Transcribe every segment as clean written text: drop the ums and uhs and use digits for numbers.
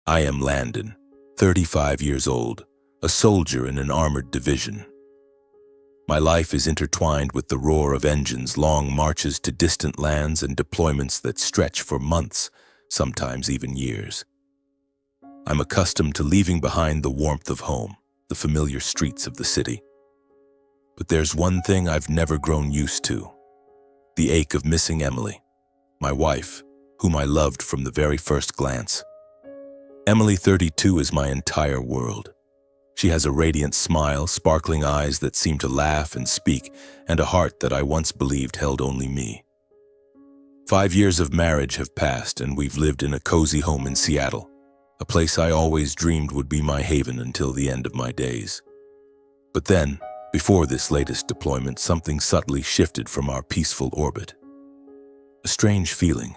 I am Landon, 35 years old, a soldier in an armored division. My life is intertwined with the roar of engines, long marches to distant lands, and deployments that stretch for months, sometimes even years. I'm accustomed to leaving behind the warmth of home, the familiar streets of the city. But there's one thing I've never grown used to: the ache of missing Emily, my wife, whom I loved from the very first glance. Emily, 32, is my entire world. She has a radiant smile, sparkling eyes that seem to laugh and speak, and a heart that I once believed held only me. 5 years of marriage have passed, and we've lived in a cozy home in Seattle, a place I always dreamed would be my haven until the end of my days. But then, before this latest deployment, something subtly shifted from our peaceful orbit. A strange feeling,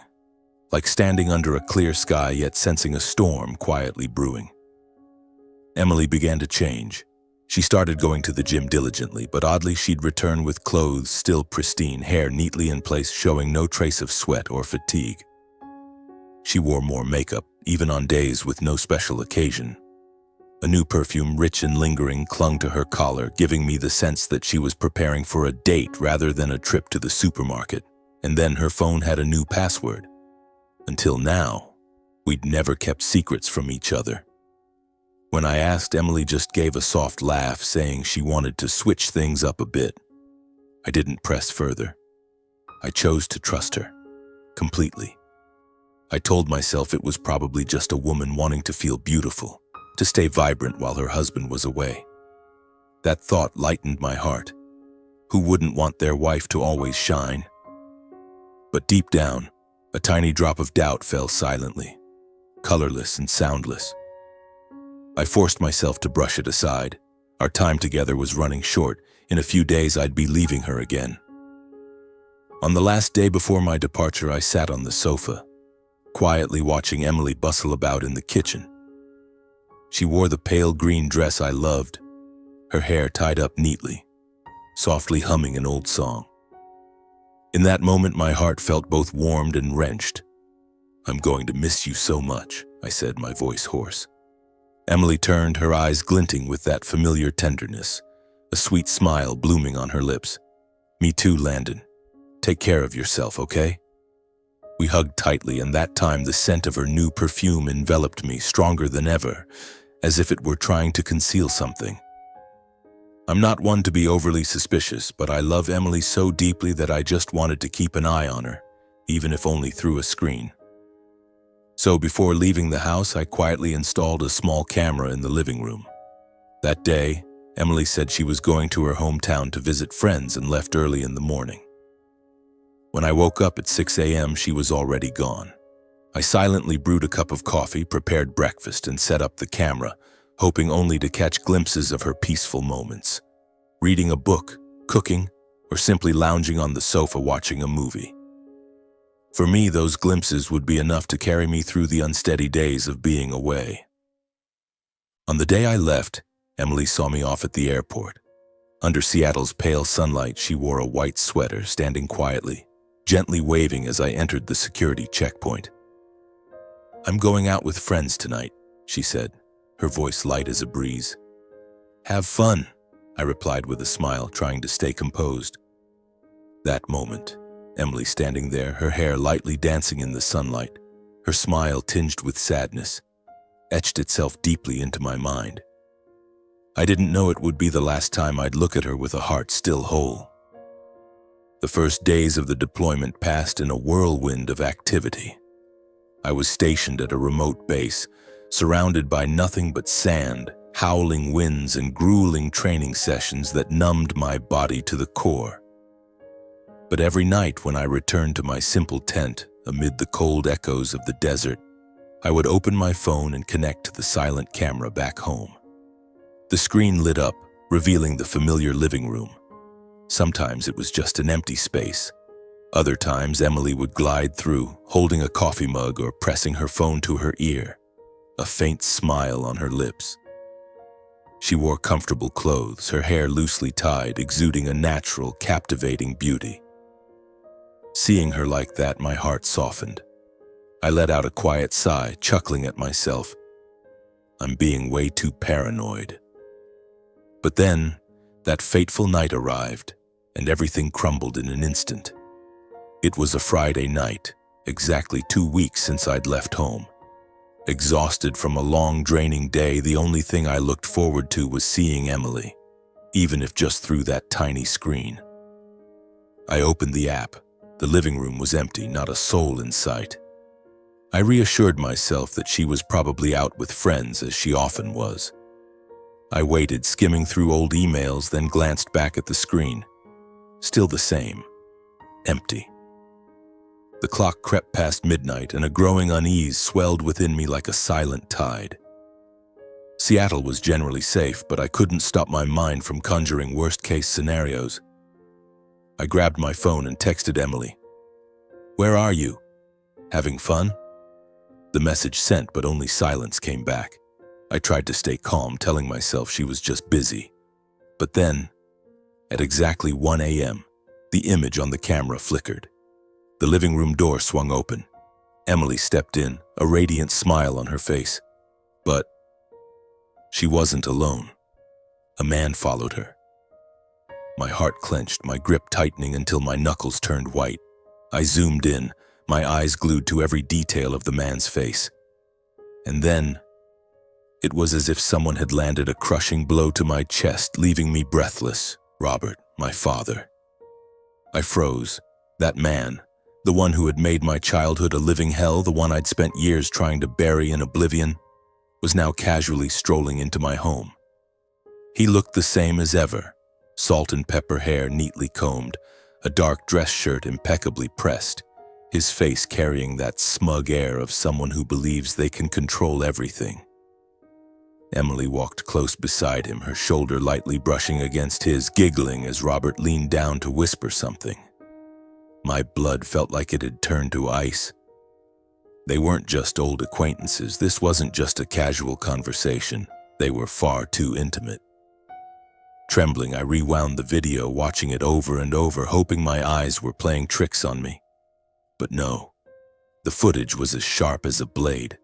like standing under a clear sky yet sensing a storm quietly brewing. Emily began to change. She started going to the gym diligently, but oddly she'd return with clothes still pristine, hair neatly in place, showing no trace of sweat or fatigue. She wore more makeup, even on days with no special occasion. A new perfume, rich and lingering, clung to her collar, giving me the sense that she was preparing for a date rather than a trip to the supermarket. And then her phone had a new password. Until now, we'd never kept secrets from each other. When I asked, Emily just gave a soft laugh, saying she wanted to switch things up a bit. I didn't press further. I chose to trust her, completely. I told myself it was probably just a woman wanting to feel beautiful, to stay vibrant while her husband was away. That thought lightened my heart. Who wouldn't want their wife to always shine? But deep down, a tiny drop of doubt fell silently, colorless and soundless. I forced myself to brush it aside. Our time together was running short. In a few days, I'd be leaving her again. On the last day before my departure, I sat on the sofa, quietly watching Emily bustle about in the kitchen. She wore the pale green dress I loved, her hair tied up neatly, softly humming an old song. In that moment, my heart felt both warmed and wrenched. "I'm going to miss you so much," I said, my voice hoarse. Emily turned, her eyes glinting with that familiar tenderness, a sweet smile blooming on her lips. "Me too, Landon. Take care of yourself, okay?" We hugged tightly, and that time the scent of her new perfume enveloped me, stronger than ever, as if it were trying to conceal something. I'm not one to be overly suspicious, but I love Emily so deeply that I just wanted to keep an eye on her, even if only through a screen. So before leaving the house, I quietly installed a small camera in the living room. That day, Emily said she was going to her hometown to visit friends and left early in the morning. When I woke up at 6 a.m., she was already gone. I silently brewed a cup of coffee, prepared breakfast, and set up the camera, hoping only to catch glimpses of her peaceful moments. Reading a book, cooking, or simply lounging on the sofa watching a movie. For me, those glimpses would be enough to carry me through the unsteady days of being away. On the day I left, Emily saw me off at the airport. Under Seattle's pale sunlight, she wore a white sweater, standing quietly, gently waving as I entered the security checkpoint. "I'm going out with friends tonight," she said, her voice light as a breeze. "Have fun," I replied with a smile, trying to stay composed. That moment, Emily standing there, her hair lightly dancing in the sunlight, her smile tinged with sadness, etched itself deeply into my mind. I didn't know it would be the last time I'd look at her with a heart still whole. The first days of the deployment passed in a whirlwind of activity. I was stationed at a remote base, surrounded by nothing but sand, howling winds, and grueling training sessions that numbed my body to the core. But every night when I returned to my simple tent amid the cold echoes of the desert, I would open my phone and connect to the silent camera back home. The screen lit up, revealing the familiar living room. Sometimes it was just an empty space. Other times Emily would glide through, holding a coffee mug or pressing her phone to her ear, a faint smile on her lips. She wore comfortable clothes, her hair loosely tied, exuding a natural, captivating beauty. Seeing her like that, my heart softened. I let out a quiet sigh, chuckling at myself, I'm being way too paranoid. But then, that fateful night arrived, and everything crumbled in an instant. It was a Friday night, exactly 2 weeks since I'd left home. Exhausted from a long, draining day, the only thing I looked forward to was seeing Emily, even if just through that tiny screen. I opened the app. The living room was empty, not a soul in sight. I reassured myself that she was probably out with friends, as she often was. I waited, skimming through old emails, then glanced back at the screen. Still the same. Empty. The clock crept past midnight, and a growing unease swelled within me like a silent tide. Seattle was generally safe, but I couldn't stop my mind from conjuring worst-case scenarios. I grabbed my phone and texted Emily. "Where are you? Having fun?" The message sent, but only silence came back. I tried to stay calm, telling myself she was just busy. But then, at exactly 1 a.m., the image on the camera flickered. The living room door swung open. Emily stepped in, a radiant smile on her face. But she wasn't alone. A man followed her. My heart clenched, my grip tightening until my knuckles turned white. I zoomed in, my eyes glued to every detail of the man's face. And then, it was as if someone had landed a crushing blow to my chest, leaving me breathless. Robert, my father. I froze. That man, the one who had made my childhood a living hell, the one I'd spent years trying to bury in oblivion, was now casually strolling into my home. He looked the same as ever, salt and pepper hair neatly combed, a dark dress shirt impeccably pressed, his face carrying that smug air of someone who believes they can control everything. Emily walked close beside him, her shoulder lightly brushing against his, giggling as Robert leaned down to whisper something. My blood felt like it had turned to ice. They weren't just old acquaintances. This wasn't just a casual conversation. They were far too intimate. Trembling, I rewound the video, watching it over and over, hoping my eyes were playing tricks on me. But no, the footage was as sharp as a blade.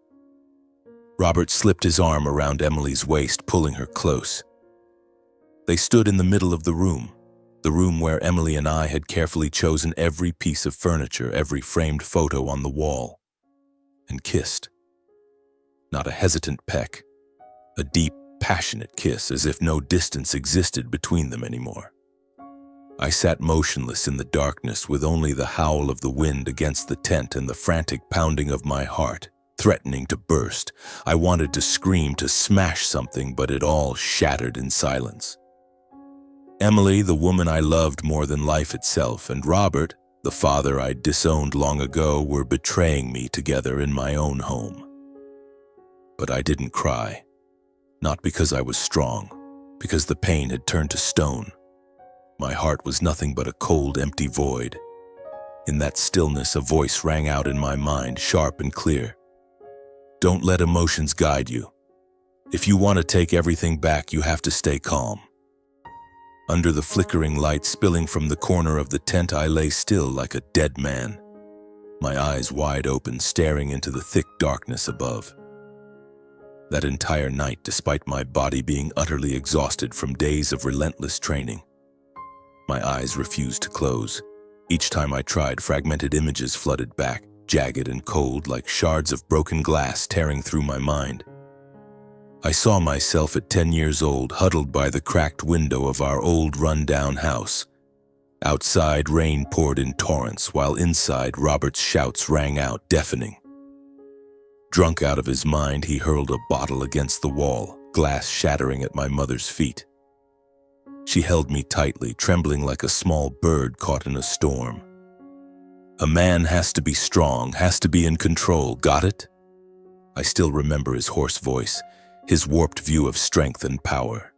Robert slipped his arm around Emily's waist, pulling her close. They stood in the middle of the room where Emily and I had carefully chosen every piece of furniture, every framed photo on the wall, and kissed. Not a hesitant peck, a deep, passionate kiss, as if no distance existed between them anymore. I sat motionless in the darkness, with only the howl of the wind against the tent and the frantic pounding of my heart, threatening to burst. I wanted to scream, to smash something, but it all shattered in silence. Emily, the woman I loved more than life itself, and Robert, the father I'd disowned long ago, were betraying me together in my own home. But I didn't cry. Not because I was strong, because the pain had turned to stone. My heart was nothing but a cold, empty void. In that stillness, a voice rang out in my mind, sharp and clear. Don't let emotions guide you. If you want to take everything back, you have to stay calm. Under the flickering light spilling from the corner of the tent, I lay still like a dead man, my eyes wide open, staring into the thick darkness above. That entire night, despite my body being utterly exhausted from days of relentless training, my eyes refused to close. Each time I tried, fragmented images flooded back, jagged and cold, like shards of broken glass tearing through my mind. I saw myself at 10 years old, huddled by the cracked window of our old run-down house. Outside, rain poured in torrents, while inside, Robert's shouts rang out, deafening. Drunk out of his mind, he hurled a bottle against the wall, glass shattering at my mother's feet. She held me tightly, trembling like a small bird caught in a storm. A man has to be strong, has to be in control, got it? I still remember his hoarse voice, his warped view of strength and power.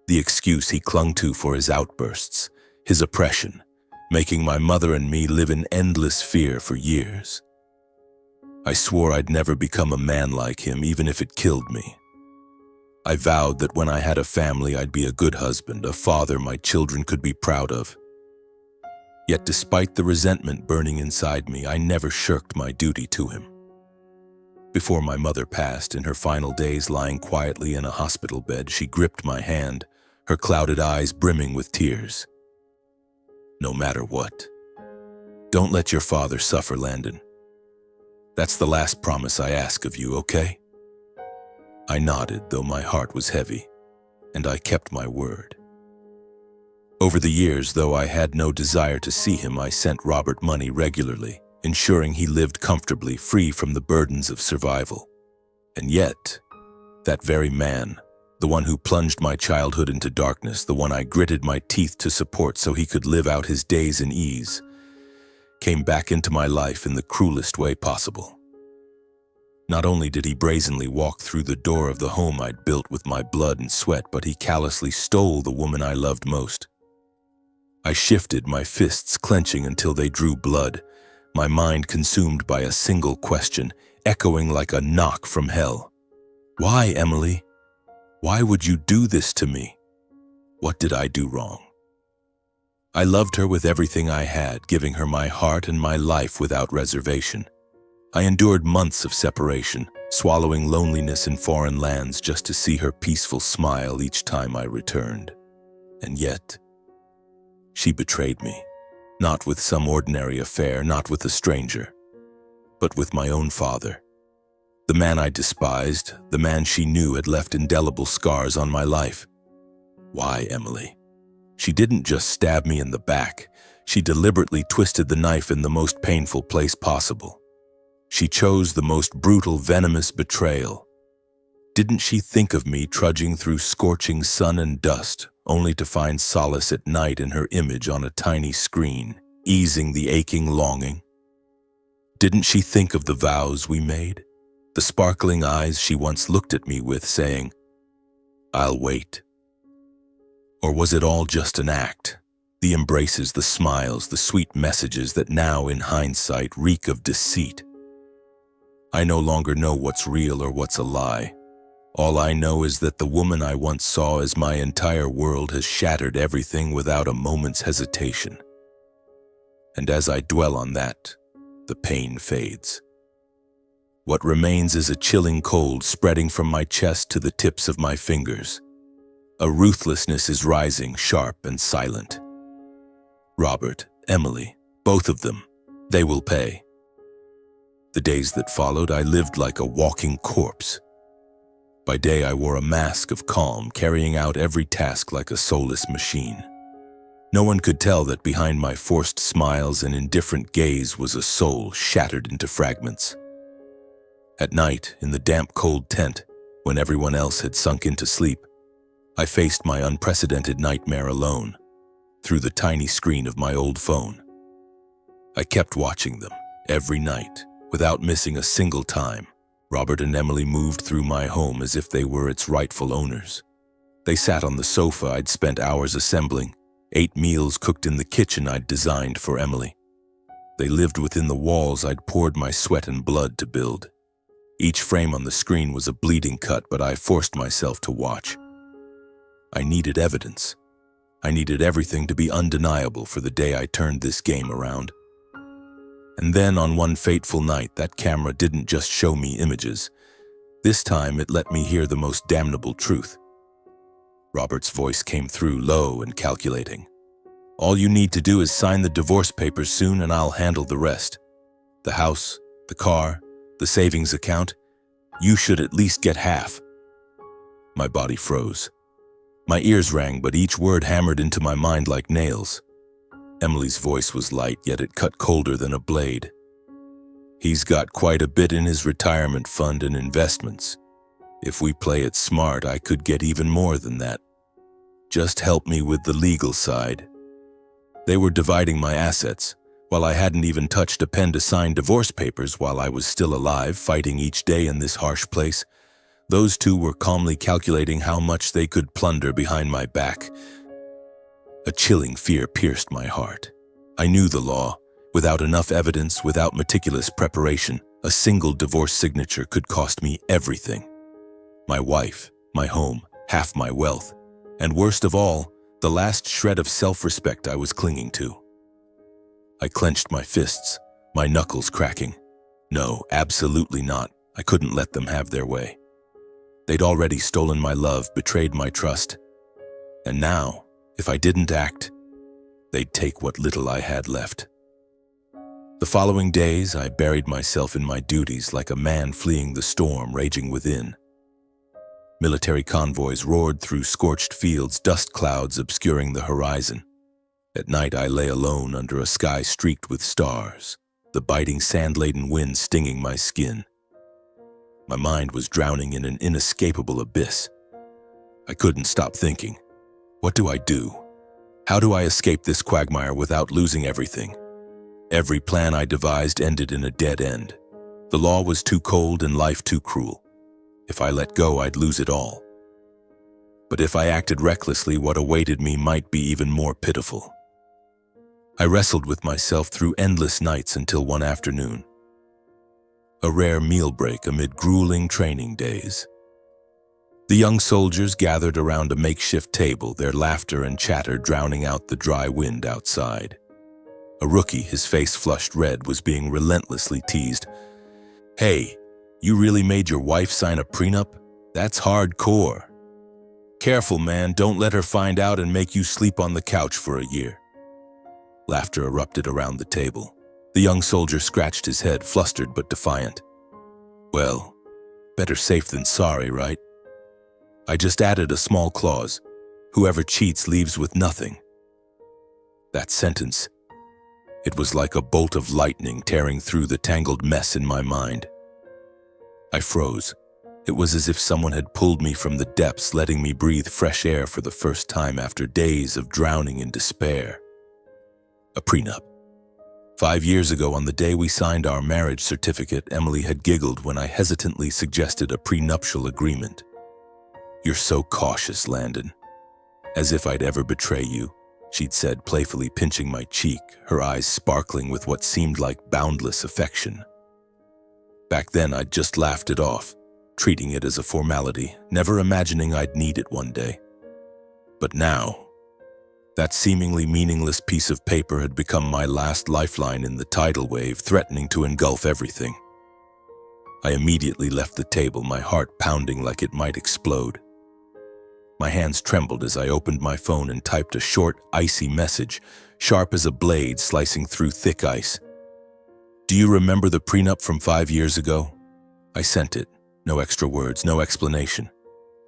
The excuse he clung to for his outbursts, his oppression, making my mother and me live in endless fear for years. I swore I'd never become a man like him, even if it killed me. I vowed that when I had a family, I'd be a good husband, a father my children could be proud of. Yet despite the resentment burning inside me, I never shirked my duty to him. Before my mother passed, in her final days lying quietly in a hospital bed, she gripped my hand, her clouded eyes brimming with tears. "No matter what, don't let your father suffer, Landon. That's the last promise I ask of you, okay?" I nodded, though my heart was heavy, and I kept my word. Over the years, though I had no desire to see him, I sent Robert money regularly, ensuring he lived comfortably, free from the burdens of survival. And yet, that very man, the one who plunged my childhood into darkness, the one I gritted my teeth to support so he could live out his days in ease, came back into my life in the cruelest way possible. Not only did he brazenly walk through the door of the home I'd built with my blood and sweat, but he callously stole the woman I loved most. I shifted, my fists clenching until they drew blood, my mind consumed by a single question, echoing like a knock from hell. "Why, Emily? Why would you do this to me? What did I do wrong?" I loved her with everything I had, giving her my heart and my life without reservation. I endured months of separation, swallowing loneliness in foreign lands just to see her peaceful smile each time I returned. And yet, she betrayed me, not with some ordinary affair, not with a stranger, but with my own father. The man I despised, the man she knew had left indelible scars on my life. Why, Emily? She didn't just stab me in the back, she deliberately twisted the knife in the most painful place possible. She chose the most brutal, venomous betrayal. Didn't she think of me trudging through scorching sun and dust, only to find solace at night in her image on a tiny screen, easing the aching longing? Didn't she think of the vows we made, the sparkling eyes she once looked at me with, saying, "I'll wait"? Or was it all just an act? The embraces, the smiles, the sweet messages that now, in hindsight, reek of deceit. I no longer know what's real or what's a lie. All I know is that the woman I once saw as my entire world has shattered everything without a moment's hesitation. And as I dwell on that, the pain fades. What remains is a chilling cold spreading from my chest to the tips of my fingers. A ruthlessness is rising, sharp and silent. Robert, Emily, both of them, they will pay. The days that followed, I lived like a walking corpse. By day, I wore a mask of calm, carrying out every task like a soulless machine. No one could tell that behind my forced smiles and indifferent gaze was a soul shattered into fragments. At night, in the damp, cold tent, when everyone else had sunk into sleep, I faced my unprecedented nightmare alone, through the tiny screen of my old phone. I kept watching them, every night, without missing a single time. Robert and Emily moved through my home as if they were its rightful owners. They sat on the sofa I'd spent hours assembling, ate meals cooked in the kitchen I'd designed for Emily. They lived within the walls I'd poured my sweat and blood to build. Each frame on the screen was a bleeding cut, but I forced myself to watch. I needed evidence. I needed everything to be undeniable for the day I turned this game around. And then on one fateful night, that camera didn't just show me images. This time it let me hear the most damnable truth. Robert's voice came through, low and calculating. "All you need to do is sign the divorce papers soon and I'll handle the rest. The house, the car, the savings account, you should at least get half." My body froze. My ears rang, but each word hammered into my mind like nails. Emily's voice was light, yet it cut colder than a blade. "He's got quite a bit in his retirement fund and investments. If we play it smart, I could get even more than that. Just help me with the legal side." They were dividing my assets, while I hadn't even touched a pen to sign divorce papers while I was still alive, fighting each day in this harsh place. Those two were calmly calculating how much they could plunder behind my back. A chilling fear pierced my heart. I knew the law. Without enough evidence, without meticulous preparation, a single divorce signature could cost me everything. My wife, my home, half my wealth, and worst of all, the last shred of self-respect I was clinging to. I clenched my fists, my knuckles cracking. No, absolutely not. I couldn't let them have their way. They'd already stolen my love, betrayed my trust. And now, if I didn't act, they'd take what little I had left. The following days, I buried myself in my duties like a man fleeing the storm raging within. Military convoys roared through scorched fields, dust clouds obscuring the horizon. At night, I lay alone under a sky streaked with stars, the biting sand-laden wind stinging my skin. My mind was drowning in an inescapable abyss. I couldn't stop thinking, what do I do? How do I escape this quagmire without losing everything? Every plan I devised ended in a dead end. The law was too cold and life too cruel. If I let go, I'd lose it all. But if I acted recklessly, what awaited me might be even more pitiful. I wrestled with myself through endless nights until one afternoon. A rare meal break amid grueling training days. The young soldiers gathered around a makeshift table, their laughter and chatter drowning out the dry wind outside. A rookie, his face flushed red, was being relentlessly teased. "Hey, you really made your wife sign a prenup? That's hardcore. Careful, man, don't let her find out and make you sleep on the couch for a year." Laughter erupted around the table. The young soldier scratched his head, flustered but defiant. "Well, better safe than sorry, right? I just added a small clause. Whoever cheats leaves with nothing." That sentence, it was like a bolt of lightning tearing through the tangled mess in my mind. I froze. It was as if someone had pulled me from the depths, letting me breathe fresh air for the first time after days of drowning in despair. A prenup. 5 years ago, on the day we signed our marriage certificate, Emily had giggled when I hesitantly suggested a prenuptial agreement. "You're so cautious, Landon. As if I'd ever betray you," she'd said, playfully pinching my cheek, her eyes sparkling with what seemed like boundless affection. Back then, I'd just laughed it off, treating it as a formality, never imagining I'd need it one day. But now, that seemingly meaningless piece of paper had become my last lifeline in the tidal wave, threatening to engulf everything. I immediately left the table, my heart pounding like it might explode. My hands trembled as I opened my phone and typed a short, icy message, sharp as a blade slicing through thick ice. "Do you remember the prenup from 5 years ago?" I sent it. No extra words, no explanation.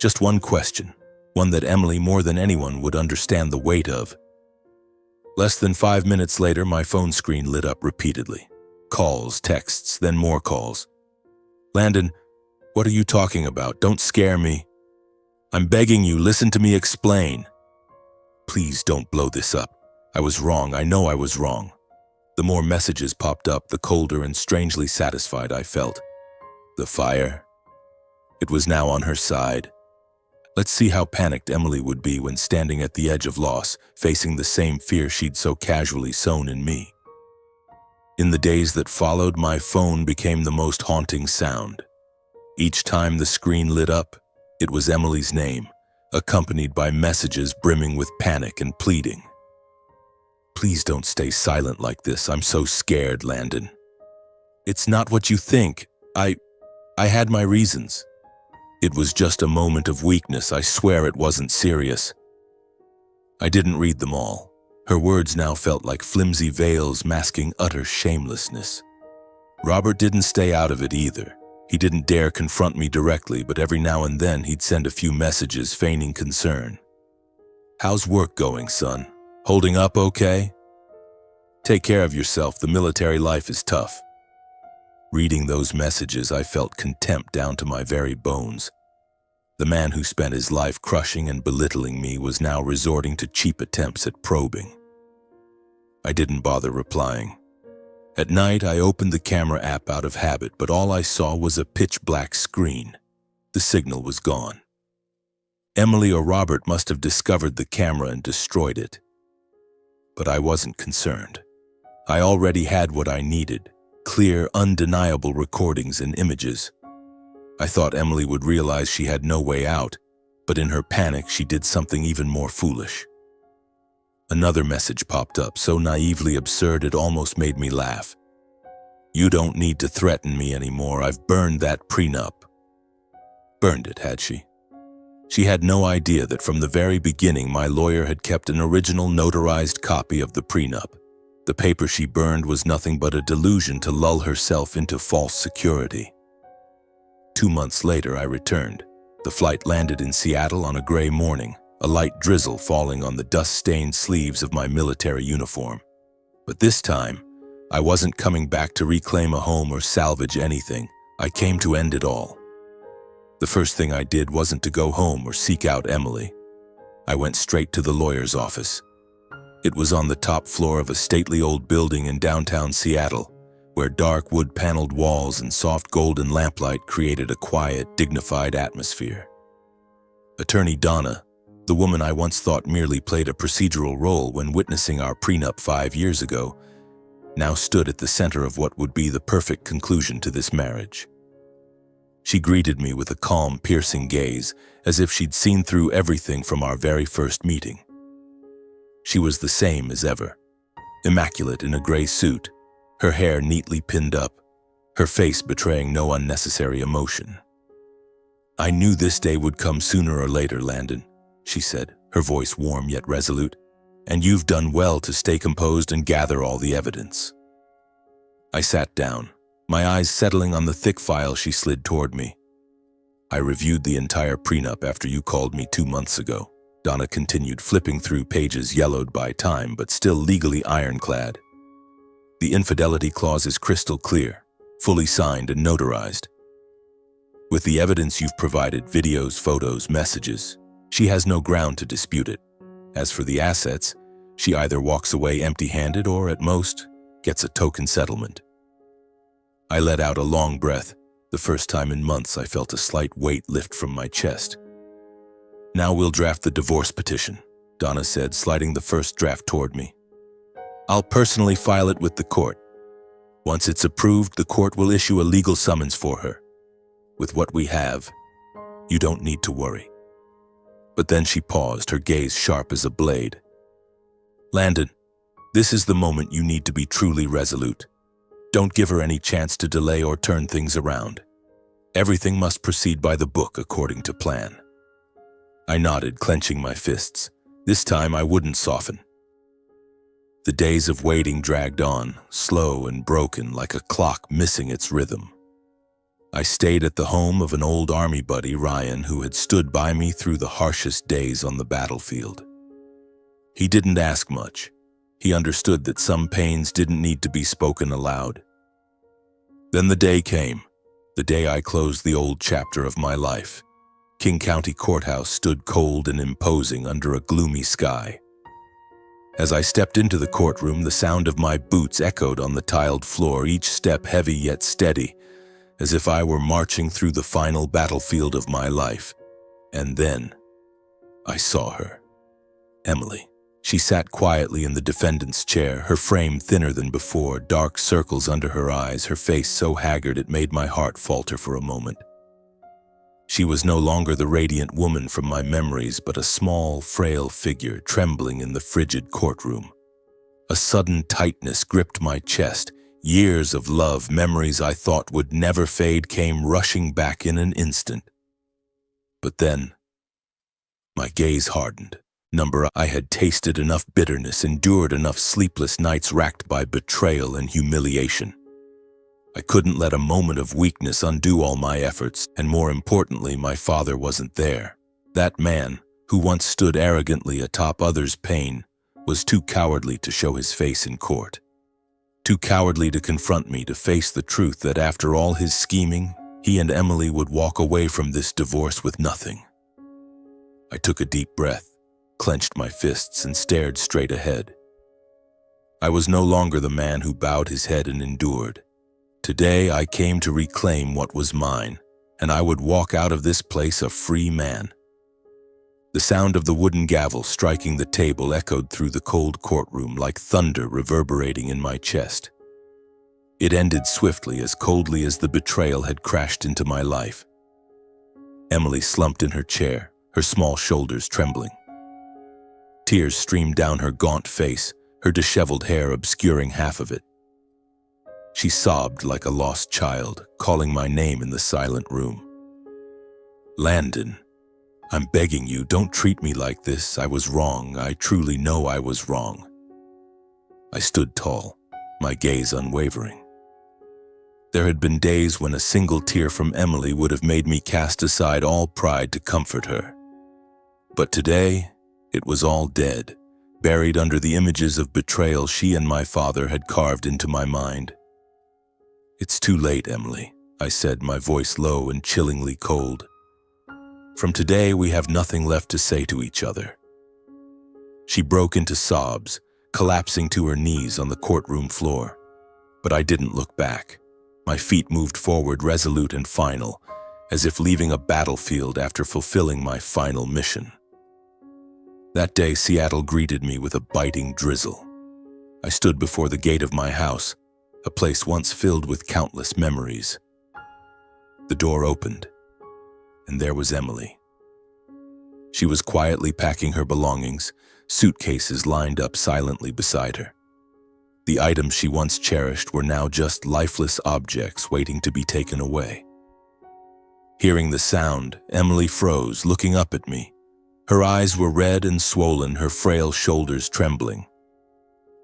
Just one question, one that Emily more than anyone would understand the weight of. Less than 5 minutes later, my phone screen lit up repeatedly. Calls, texts, then more calls. "Landon, what are you talking about? Don't scare me. I'm begging you, listen to me explain. Please don't blow this up. I was wrong. I know I was wrong." The more messages popped up, the colder and strangely satisfied I felt. The fire. It was now on her side. Let's see how panicked Emily would be when standing at the edge of loss, facing the same fear she'd so casually sown in me. In the days that followed, my phone became the most haunting sound. Each time the screen lit up, it was Emily's name, accompanied by messages brimming with panic and pleading. "Please don't stay silent like this. I'm so scared, Landon. It's not what you think. I had my reasons. It was just a moment of weakness. I swear it wasn't serious." I didn't read them all. Her words now felt like flimsy veils masking utter shamelessness. Robert didn't stay out of it either. He didn't dare confront me directly, but every now and then he'd send a few messages feigning concern. "How's work going, son? Holding up okay? Take care of yourself. The military life is tough." Reading those messages, I felt contempt down to my very bones. The man who spent his life crushing and belittling me was now resorting to cheap attempts at probing. I didn't bother replying. At night, I opened the camera app out of habit, but all I saw was a pitch-black screen. The signal was gone. Emily or Robert must have discovered the camera and destroyed it. But I wasn't concerned. I already had what I needed: clear, undeniable recordings and images. I thought Emily would realize she had no way out, but in her panic, she did something even more foolish. Another message popped up, so naively absurd it almost made me laugh. You don't need to threaten me anymore. I've burned that prenup. Burned it, had she? She had no idea that from the very beginning my lawyer had kept an original notarized copy of the prenup. The paper she burned was nothing but a delusion to lull herself into false security. 2 months later, I returned. The flight landed in Seattle on a gray morning, a light drizzle falling on the dust-stained sleeves of my military uniform. But this time, I wasn't coming back to reclaim a home or salvage anything. I came to end it all. The first thing I did wasn't to go home or seek out Emily. I went straight to the lawyer's office. It was on the top floor of a stately old building in downtown Seattle, where dark wood-paneled walls and soft golden lamplight created a quiet, dignified atmosphere. Attorney Donna, the woman I once thought merely played a procedural role when witnessing our prenup 5 years ago, now stood at the center of what would be the perfect conclusion to this marriage. She greeted me with a calm, piercing gaze, as if she'd seen through everything from our very first meeting. She was the same as ever, immaculate in a gray suit, her hair neatly pinned up, her face betraying no unnecessary emotion. "I knew this day would come sooner or later, Landon," she said, her voice warm yet resolute, "and you've done well to stay composed and gather all the evidence." I sat down, my eyes settling on the thick file she slid toward me. "I reviewed the entire prenup after you called me 2 months ago," Donna continued, flipping through pages yellowed by time but still legally ironclad. "The infidelity clause is crystal clear, fully signed and notarized. With the evidence you've provided, videos, photos, messages, she has no ground to dispute it. As for the assets, she either walks away empty-handed or, at most, gets a token settlement." I let out a long breath. The first time in months I felt a slight weight lift from my chest. "Now we'll draft the divorce petition," Donna said, sliding the first draft toward me. "I'll personally file it with the court. Once it's approved, the court will issue a legal summons for her. With what we have, you don't need to worry." But then she paused, her gaze sharp as a blade. "Landon, this is the moment you need to be truly resolute. Don't give her any chance to delay or turn things around. Everything must proceed by the book according to plan." I nodded, clenching my fists. This time I wouldn't soften. The days of waiting dragged on, slow and broken like a clock missing its rhythm. I stayed at the home of an old army buddy, Ryan, who had stood by me through the harshest days on the battlefield. He didn't ask much. He understood that some pains didn't need to be spoken aloud. Then the day came, the day I closed the old chapter of my life. King County Courthouse stood cold and imposing under a gloomy sky. As I stepped into the courtroom, the sound of my boots echoed on the tiled floor, each step heavy yet steady, as if I were marching through the final battlefield of my life. And then I saw her. Emily. She sat quietly in the defendant's chair, her frame thinner than before, dark circles under her eyes, her face so haggard it made my heart falter for a moment. She was no longer the radiant woman from my memories, but a small, frail figure trembling in the frigid courtroom. A sudden tightness gripped my chest. Years of love, memories I thought would never fade, came rushing back in an instant. But then, my gaze hardened. I had tasted enough bitterness, endured enough sleepless nights racked by betrayal and humiliation. I couldn't let a moment of weakness undo all my efforts, and more importantly, my father wasn't there. That man, who once stood arrogantly atop others' pain, was too cowardly to show his face in court. Too cowardly to confront me, to face the truth that after all his scheming, he and Emily would walk away from this divorce with nothing. I took a deep breath, clenched my fists, and stared straight ahead. I was no longer the man who bowed his head and endured. Today I came to reclaim what was mine, and I would walk out of this place a free man. The sound of the wooden gavel striking the table echoed through the cold courtroom like thunder reverberating in my chest. It ended swiftly, as coldly as the betrayal had crashed into my life. Emily slumped in her chair, her small shoulders trembling. Tears streamed down her gaunt face, her disheveled hair obscuring half of it. She sobbed like a lost child, calling my name in the silent room. "Landon, I'm begging you, don't treat me like this. I was wrong. I truly know I was wrong." I stood tall, my gaze unwavering. There had been days when a single tear from Emily would have made me cast aside all pride to comfort her. But today, it was all dead, buried under the images of betrayal she and my father had carved into my mind. "It's too late, Emily," I said, my voice low and chillingly cold. "From today, we have nothing left to say to each other." She broke into sobs, collapsing to her knees on the courtroom floor. But I didn't look back. My feet moved forward, resolute and final, as if leaving a battlefield after fulfilling my final mission. That day, Seattle greeted me with a biting drizzle. I stood before the gate of my house, a place once filled with countless memories. The door opened, and there was Emily. She was quietly packing her belongings, suitcases lined up silently beside her. The items she once cherished were now just lifeless objects waiting to be taken away. Hearing the sound, Emily froze, looking up at me. Her eyes were red and swollen, her frail shoulders trembling.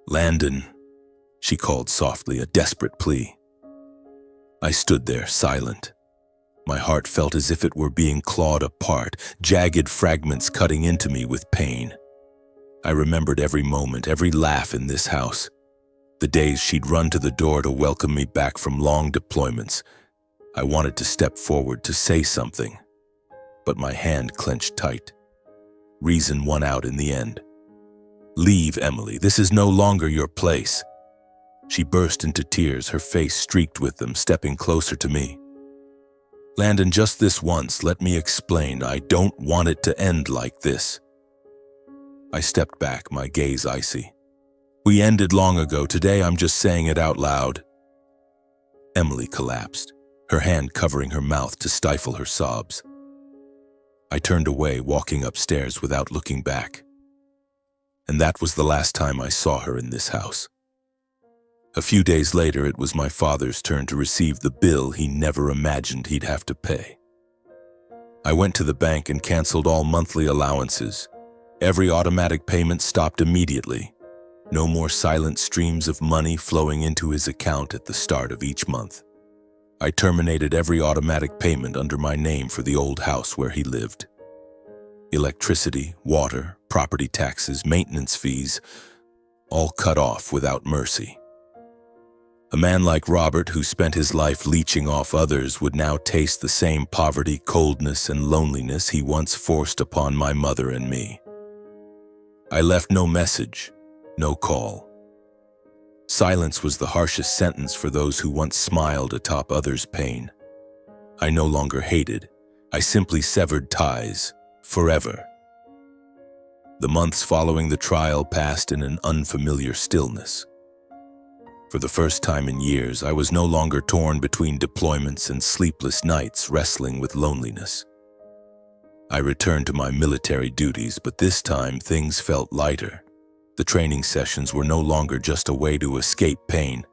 "Landon," she called softly, a desperate plea. I stood there, silent. My heart felt as if it were being clawed apart, jagged fragments cutting into me with pain. I remembered every moment, every laugh in this house. The days she'd run to the door to welcome me back from long deployments. I wanted to step forward to say something, but my hand clenched tight. Reason won out in the end. "Leave, Emily. This is no longer your place." She burst into tears, her face streaked with them, stepping closer to me. "Landon, just this once, let me explain. I don't want it to end like this." I stepped back, my gaze icy. "We ended long ago. Today I'm just saying it out loud." Emily collapsed, her hand covering her mouth to stifle her sobs. I turned away, walking upstairs without looking back. And that was the last time I saw her in this house. A few days later, it was my father's turn to receive the bill he never imagined he'd have to pay. I went to the bank and canceled all monthly allowances. Every automatic payment stopped immediately. No more silent streams of money flowing into his account at the start of each month. I terminated every automatic payment under my name for the old house where he lived. Electricity, water, property taxes, maintenance fees, all cut off without mercy. A man like Robert, who spent his life leeching off others, would now taste the same poverty, coldness, and loneliness he once forced upon my mother and me. I left no message, no call. Silence was the harshest sentence for those who once smiled atop others' pain. I no longer hated. I simply severed ties, forever. The months following the trial passed in an unfamiliar stillness. For the first time in years, I was no longer torn between deployments and sleepless nights wrestling with loneliness. I returned to my military duties, but this time things felt lighter. The training sessions were no longer just a way to escape pain.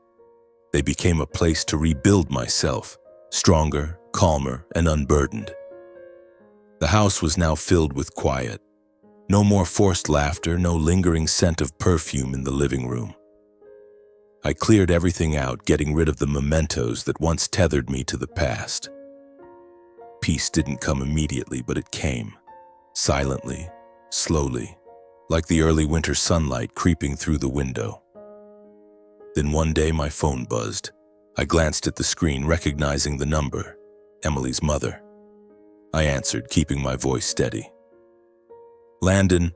They became a place to rebuild myself, stronger, calmer, and unburdened. The house was now filled with quiet. No more forced laughter, no lingering scent of perfume in the living room. I cleared everything out, getting rid of the mementos that once tethered me to the past. Peace didn't come immediately, but it came, silently, slowly, like the early winter sunlight creeping through the window. Then one day my phone buzzed. I glanced at the screen, recognizing the number, Emily's mother. I answered, keeping my voice steady. "Landon."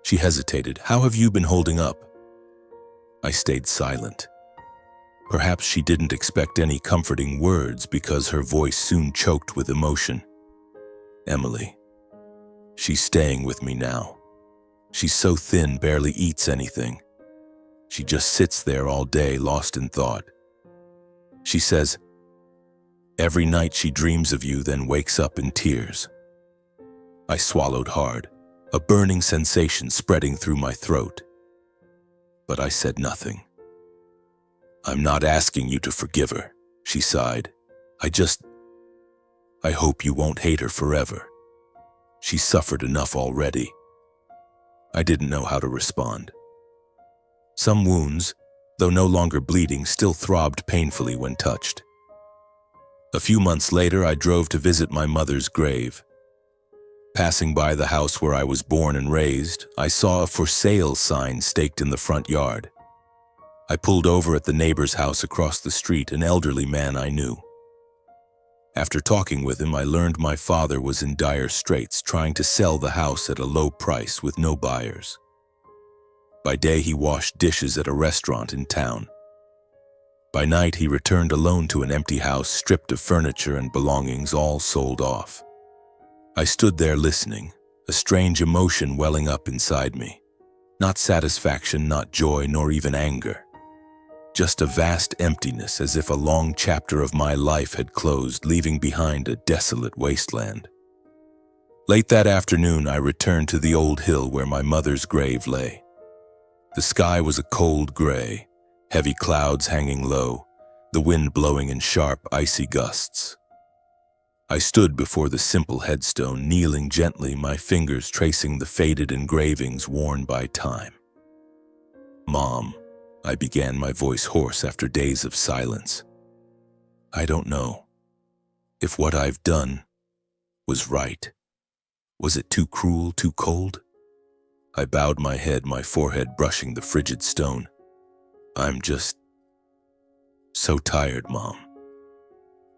She hesitated. "How have you been holding up?" I stayed silent. Perhaps she didn't expect any comforting words because her voice soon choked with emotion. "Emily. She's staying with me now. She's so thin, barely eats anything. She just sits there all day, lost in thought. She says, every night she dreams of you, then wakes up in tears." I swallowed hard, a burning sensation spreading through my throat. But I said nothing. I'm not asking you to forgive her, she sighed. I hope you won't hate her forever. She's suffered enough already. I didn't know how to respond. Some wounds, though no longer bleeding, still throbbed painfully when touched. A few months later, I drove to visit my mother's grave. Passing by the house where I was born and raised, I saw a for sale sign staked in the front yard. I pulled over at the neighbor's house across the street, an elderly man I knew. After talking with him, I learned my father was in dire straits, trying to sell the house at a low price with no buyers. By day, he washed dishes at a restaurant in town. By night, he returned alone to an empty house, stripped of furniture and belongings, all sold off. I stood there listening, a strange emotion welling up inside me. Not satisfaction, not joy, nor even anger. Just a vast emptiness, as if a long chapter of my life had closed, leaving behind a desolate wasteland. Late that afternoon, I returned to the old hill where my mother's grave lay. The sky was a cold gray, heavy clouds hanging low, the wind blowing in sharp, icy gusts. I stood before the simple headstone, kneeling gently, my fingers tracing the faded engravings worn by time. "Mom," I began, my voice hoarse after days of silence. "I don't know if what I've done was right. Was it too cruel, too cold?" I bowed my head, my forehead brushing the frigid stone. "I'm just so tired, Mom.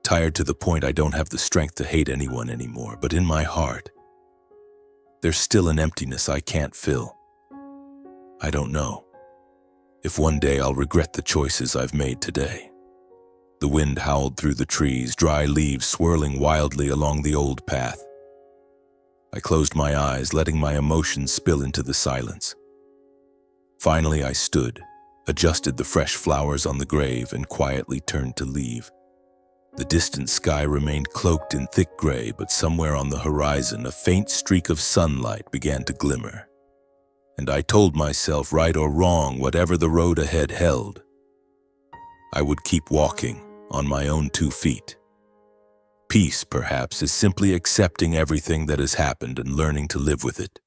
Tired to the point I don't have the strength to hate anyone anymore, but in my heart, there's still an emptiness I can't fill. I don't know if one day I'll regret the choices I've made today." The wind howled through the trees, dry leaves swirling wildly along the old path. I closed my eyes, letting my emotions spill into the silence. Finally, I stood, adjusted the fresh flowers on the grave, and quietly turned to leave. The distant sky remained cloaked in thick gray, but somewhere on the horizon, a faint streak of sunlight began to glimmer. And I told myself, right or wrong, whatever the road ahead held, I would keep walking on my own 2 feet. Peace, perhaps, is simply accepting everything that has happened and learning to live with it.